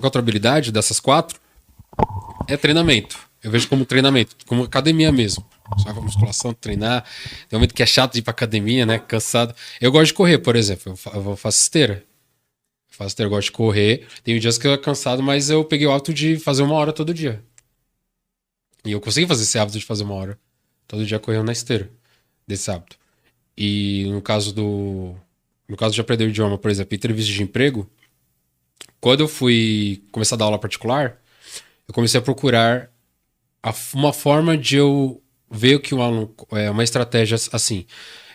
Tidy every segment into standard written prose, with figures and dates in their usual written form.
outra habilidade dessas 4 é treinamento. Eu vejo como treinamento, como academia mesmo. Só vai pra musculação, treinar. Tem um momento que é chato de ir pra academia, né? Cansado. Eu gosto de correr, por exemplo. Eu faço esteira. Eu gosto de correr. Tem dias que eu tô cansado, mas eu peguei o hábito de fazer 1 hora todo dia. E eu consegui fazer esse hábito de fazer 1 hora todo dia correndo na esteira. Desse hábito. E no caso de aprender o idioma, por exemplo, entrevista de emprego, quando eu fui começar a dar aula particular, eu comecei a procurar uma forma de eu ver que o aluno, uma estratégia assim.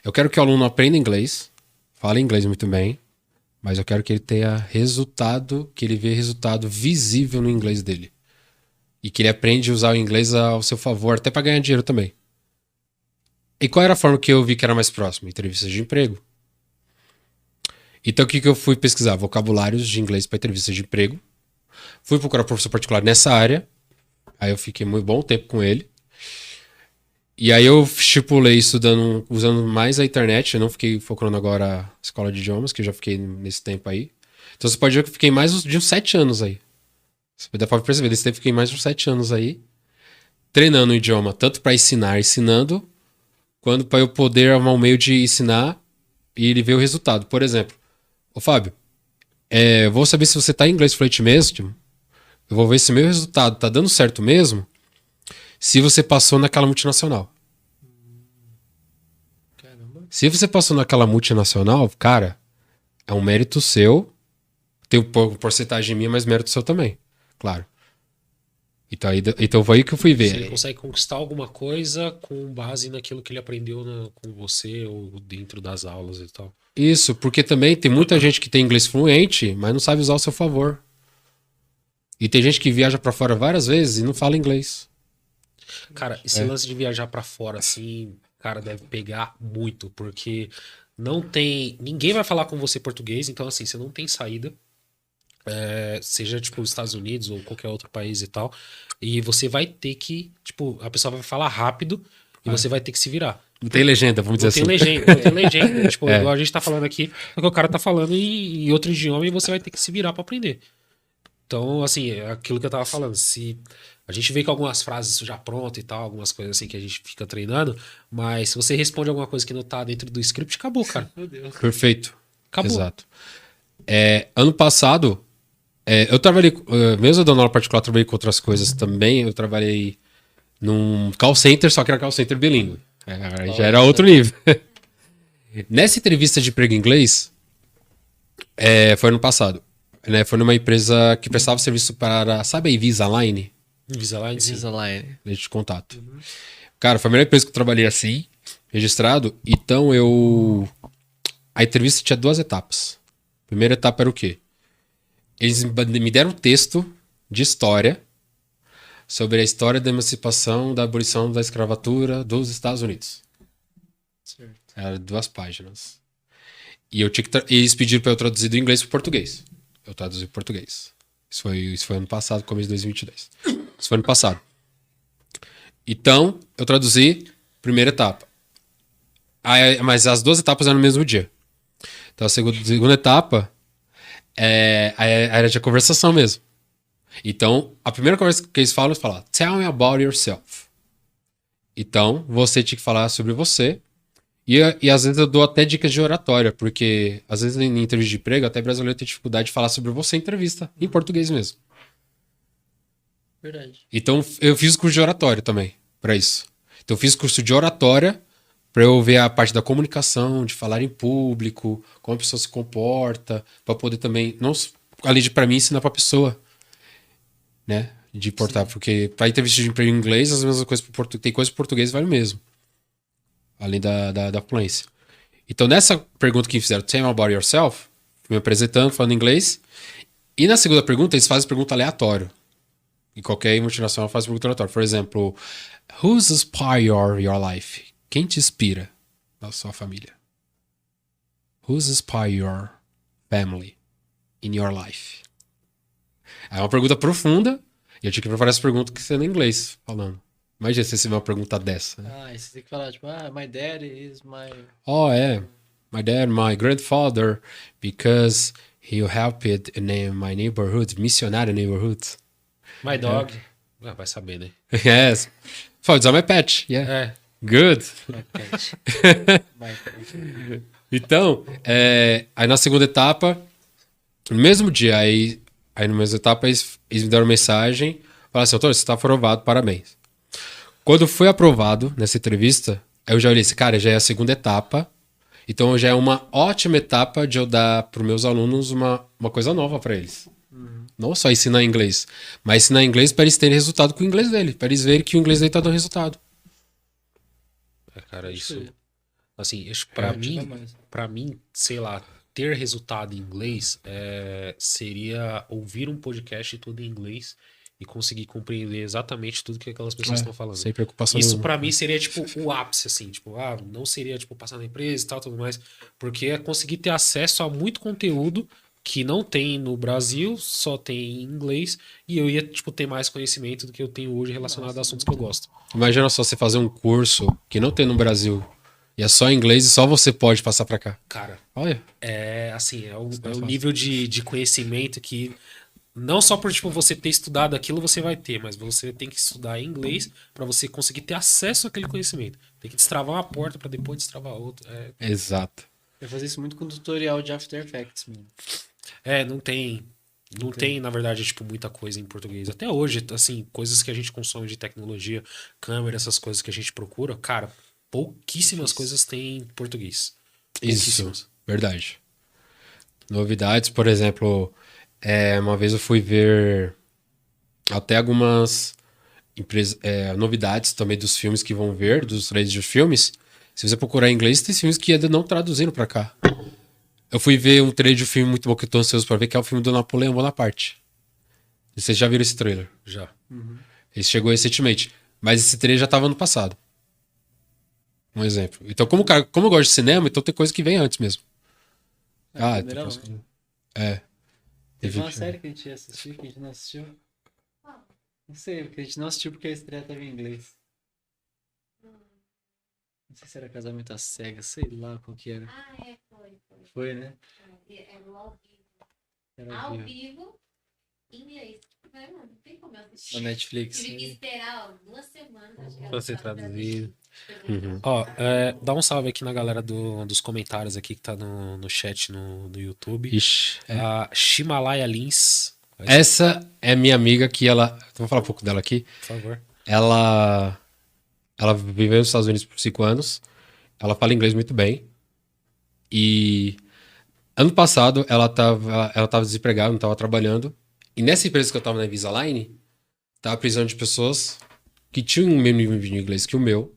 Eu quero que o aluno aprenda inglês, fale inglês muito bem, mas eu quero que ele tenha resultado, que ele veja resultado visível no inglês dele. E que ele aprenda a usar o inglês ao seu favor, até para ganhar dinheiro também. E qual era a forma que eu vi que era mais próxima? Entrevistas de emprego. Então o que eu fui pesquisar? Vocabulários de inglês para entrevistas de emprego. Fui procurar professor particular nessa área. Aí eu fiquei muito bom tempo com ele. E aí eu estipulei estudando, usando mais a internet. Eu não fiquei focando agora na escola de idiomas, que eu já fiquei nesse tempo aí. Então você pode ver que eu fiquei mais de uns 7 anos aí. Você pode perceber, nesse tempo eu fiquei mais de uns 7 anos aí. Treinando o idioma, tanto para ensinando, quanto para eu poder arrumar um meio de ensinar e ele ver o resultado. Por exemplo, ô Fábio, eu vou saber se você tá em inglês fluente mesmo. Eu vou ver se meu resultado tá dando certo mesmo se você passou naquela multinacional. Caramba. Se você passou naquela multinacional, cara, é um mérito seu. Tem um porcentagem minha, mas mérito seu também. Claro. Então foi aí que eu fui ver. Se ele consegue conquistar alguma coisa com base naquilo que ele aprendeu com você ou dentro das aulas e tal. Isso, porque também tem muita gente que tem inglês fluente, mas não sabe usar ao seu favor. E tem gente que viaja pra fora várias vezes e não fala inglês. Cara, esse lance de viajar pra fora, assim, cara, deve pegar muito, porque não tem. Ninguém vai falar com você português, então, assim, você não tem saída. Seja, tipo, os Estados Unidos ou qualquer outro país e tal. E você vai ter que. Tipo, a pessoa vai falar rápido e você vai ter que se virar. Não tem legenda, vamos dizer Não tem assim. legenda, não tem legenda. Tipo, igual a gente tá falando aqui, é que o cara tá falando em outro idioma e você vai ter que se virar pra aprender. Então, assim, é aquilo que eu tava falando. Se a gente vê que algumas frases já prontas e tal, algumas coisas assim que a gente fica treinando, mas se você responde alguma coisa que não tá dentro do script, acabou, cara. Meu Deus. Perfeito. Acabou. Exato. Ano passado, eu trabalhei, mesmo dando aula particular, eu trabalhei com outras coisas também. Eu trabalhei num call center, só que era call center bilíngue. Já era outro nível. Nessa entrevista de emprego em inglês, foi ano passado. Né, foi numa empresa que prestava serviço para, sabe a Invisalign? Invisalign, sim. Invisalign. Leite de contato. Cara, foi a melhor empresa que eu trabalhei assim, registrado. Então a entrevista tinha 2 etapas. A primeira etapa era o quê? Eles me deram um texto de história sobre a história da emancipação, da abolição da escravatura dos Estados Unidos. Certo. Era 2 páginas. E eu tinha que eles pediram para eu traduzir do inglês para o português. Eu traduzi para o português. Isso foi ano passado, começo de 2022. Isso foi ano passado. Então, eu traduzi primeira etapa. Mas as 2 etapas eram no mesmo dia. Então, a segunda etapa era de conversação mesmo. Então, a primeira conversa que eles falam, tell me about yourself. Então, você tinha que falar sobre você. E às vezes eu dou até dicas de oratória, porque às vezes em entrevista de emprego, até brasileiro tem dificuldade de falar sobre você em entrevista, em português mesmo. Verdade. Então, eu fiz curso de oratória também, pra isso. Então, eu fiz curso de oratória pra eu ver a parte da comunicação, de falar em público, como a pessoa se comporta, pra poder também, não além de pra mim, ensinar pra pessoa, né? De portar, porque pra entrevista de emprego em inglês, as mesmas coisas tem coisa em português vale o mesmo. Além da fluência. Então, nessa pergunta que fizeram, tell me about yourself, me apresentando, falando inglês. E na segunda pergunta, eles fazem pergunta aleatória. E qualquer multinacional faz pergunta aleatória. Por exemplo, who's inspire your life? Quem te inspira na sua família? Who's inspire your family in your life? É uma pergunta profunda. E eu tinha que preparar essa pergunta que sendo em inglês, falando. Imagina se você vê uma pergunta dessa. Né? E você tem que falar, tipo, my dad is my... My dad, my grandfather, because He helped in my neighborhood, missionary neighborhood. My dog. Ah, vai saber, né? Yes. It's on my pet. Yeah. É. Good. My pet. My pet. Então, aí na segunda etapa, no mesmo dia, aí na mesma etapa, eles me deram mensagem, falaram assim, Antônio, você está aprovado, parabéns. Quando foi aprovado nessa entrevista, eu já olhei esse cara, já é a segunda etapa, então já é uma ótima etapa de eu dar para os meus alunos uma coisa nova para eles. Não só ensinar inglês, mas ensinar inglês para eles terem resultado com o inglês dele, para eles verem que o inglês dele está dando resultado. Cara, isso... Assim, pra mim, sei lá, ter resultado em inglês seria ouvir um podcast todo em inglês e conseguir compreender exatamente tudo que aquelas pessoas estão falando. Sem preocupação Isso nenhuma. pra mim seria tipo o ápice, assim, tipo, não seria tipo passar na empresa e tal, tudo mais, porque é conseguir ter acesso a muito conteúdo que não tem no Brasil, só tem em inglês, e eu ia tipo ter mais conhecimento do que eu tenho hoje relacionado a assuntos que eu gosto. Imagina só você fazer um curso que não tem no Brasil e é só em inglês e só você pode passar pra cá. Cara, Olha. é assim, é o nível de conhecimento que não só por tipo, você ter estudado aquilo você vai ter, mas você tem que estudar em inglês pra você conseguir ter acesso àquele conhecimento. Tem que destravar uma porta pra depois destravar outra. Exato. Eu fazia isso muito com tutorial de After Effects, mano. Não tem. Não tem, na verdade, tipo, muita coisa em português. Até hoje, assim, coisas que a gente consome de tecnologia, câmera, essas coisas que a gente procura, cara, pouquíssimas coisas tem em português. Isso, verdade. Novidades, por exemplo, uma vez eu fui ver até algumas novidades também dos filmes que vão ver, dos trailers de filmes. Se você procurar em inglês, tem filmes que ainda não traduziram pra cá. Eu fui ver um trailer de um filme muito bom que eu tô ansioso pra ver, que é o filme do Napoleão Bonaparte. Vocês já viram esse trailer? Já. Ele chegou recentemente. Mas esse trailer já tava ano passado. Um exemplo. Então, como eu gosto de cinema, então tem coisa que vem antes mesmo. Primeirão, então, né? Teve uma Evite, série que a gente ia assistir, que a gente não assistiu. Não sei, porque a gente não assistiu porque a estreia tava em inglês. Não sei se era Casamento às Cegas, sei lá qual que era. Foi. Foi, né? Era no ao vivo. Era Ao vivo. vivo, em inglês. Eu falei, mano, não tem como eu Na assistir. Netflix. Tive que esperar 2 semanas. Acho que era Pra ser pra traduzido. assistir. Ó, dá um salve aqui na galera dos comentários aqui que tá no chat no YouTube. Ixi, A Shimalaya Lins. Essa é minha amiga que ela... Vou falar um pouco dela aqui. Por favor. Ela viveu nos Estados Unidos por 5 anos. Ela fala inglês muito bem. E ano passado ela tava desempregada, não tava trabalhando. E nessa empresa que eu tava na Invisalign, tava precisando de pessoas que tinham o mesmo nível de inglês que o meu.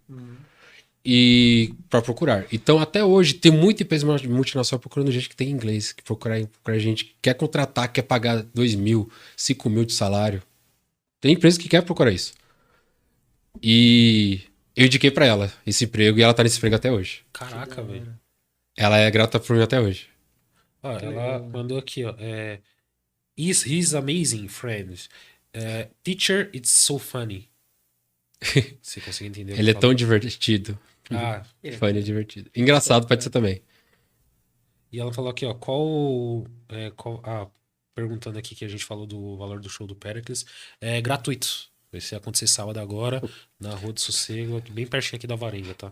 E para procurar. Então, até hoje, tem muita empresa multinacional procurando gente que tem inglês, que procura gente que quer contratar, quer pagar 2 mil, 5 mil de salário. Tem empresa que quer procurar isso. E eu indiquei pra ela esse emprego e ela tá nesse emprego até hoje. Caraca, velho. Ela é grata por mim até hoje. Ó, ela mandou aqui, ó. He's amazing, friends. Teacher, it's so funny. Você consegue entender o que Ele é eu tão falo? divertido. Ah, Funny é divertido. Engraçado pode ser também. e ela falou aqui, ó. Perguntando aqui que a gente falou do valor do show do Pericles. É gratuito. Vai ser acontecer sábado agora, na Rua do Sossego, aqui bem pertinho aqui da Varenga, tá?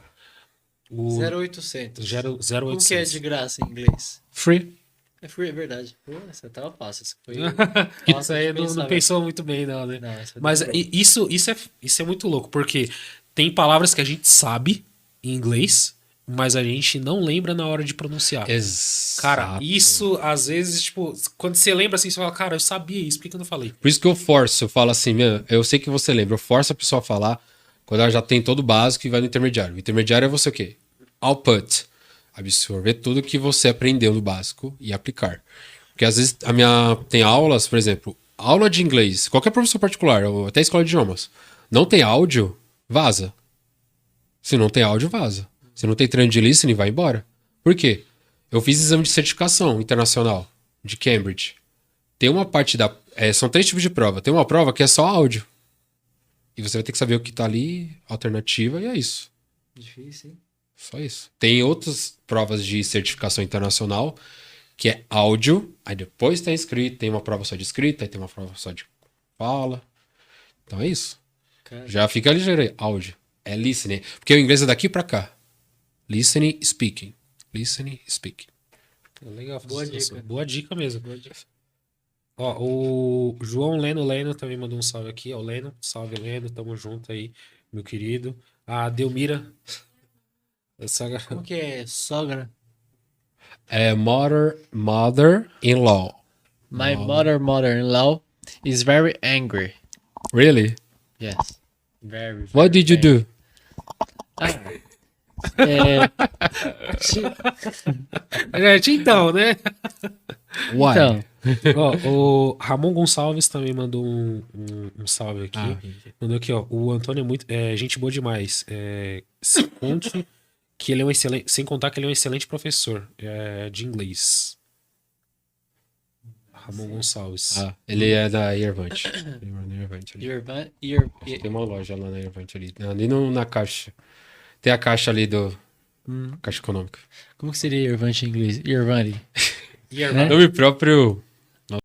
O 0800. 0800. Como que é de graça em inglês? Free. É free, é verdade. Pô, essa tava fácil. Essa foi... Isso aí não pensou muito bem, não, né? Não, essa Mas demorou. isso é muito louco, porque tem palavras que a gente sabe em inglês, mas a gente não lembra na hora de pronunciar. Exato. Cara, isso às vezes, tipo, quando você lembra assim, você fala, cara, eu sabia isso, por que que eu não falei? Por isso que eu forço. Eu falo assim, meu, eu sei que você lembra. Eu forço a pessoa a falar quando ela já tem todo o básico e vai no intermediário. O intermediário é você o quê? Output. Absorver tudo que você aprendeu no básico e aplicar. Porque às vezes tem aulas, por exemplo, aula de inglês, qualquer professor particular, ou até escola de idiomas, não tem áudio, vaza. Se não tem áudio, vaza. Se não tem treino de listening, vai embora. Por quê? Eu fiz exame de certificação internacional de Cambridge. Tem uma parte são 3 tipos de prova. Tem uma prova que é só áudio. E você vai ter que saber o que tá ali, alternativa, e é isso. Difícil, hein? Só isso. Tem outras provas de certificação internacional que é áudio, aí depois tem escrito, tem uma prova só de escrita, aí tem uma prova só de fala. Então é isso. Cara, Já fica ligeiro aí. Áudio. É listening. Porque o inglês é daqui pra cá. Listening, speaking. Listening, speaking. Legal. Boa dica. Boa dica mesmo. Ó, o João Leno também mandou um salve aqui. Ó, Leno, salve Leno, tamo junto aí, meu querido. A Delmira. como que é sogra? É mother-in-law. My mother-in-law is very angry. Really? Yes. Very, very What did you do? Então, né? Why? Então, Ó, o Ramon Gonçalves também mandou um salve aqui. Mandou aqui, ó. O Antônio é muito. Gente boa demais. Se conte que ele é um excelente. Sem contar que ele é um excelente professor de inglês. Ramon Gonçalves. Ele é da Irvante. Ali. Tem uma loja lá na Irvante ali. Ali na caixa. Tem a caixa ali do. Caixa econômica. como que seria Irvante em inglês? Irvante. Nome próprio.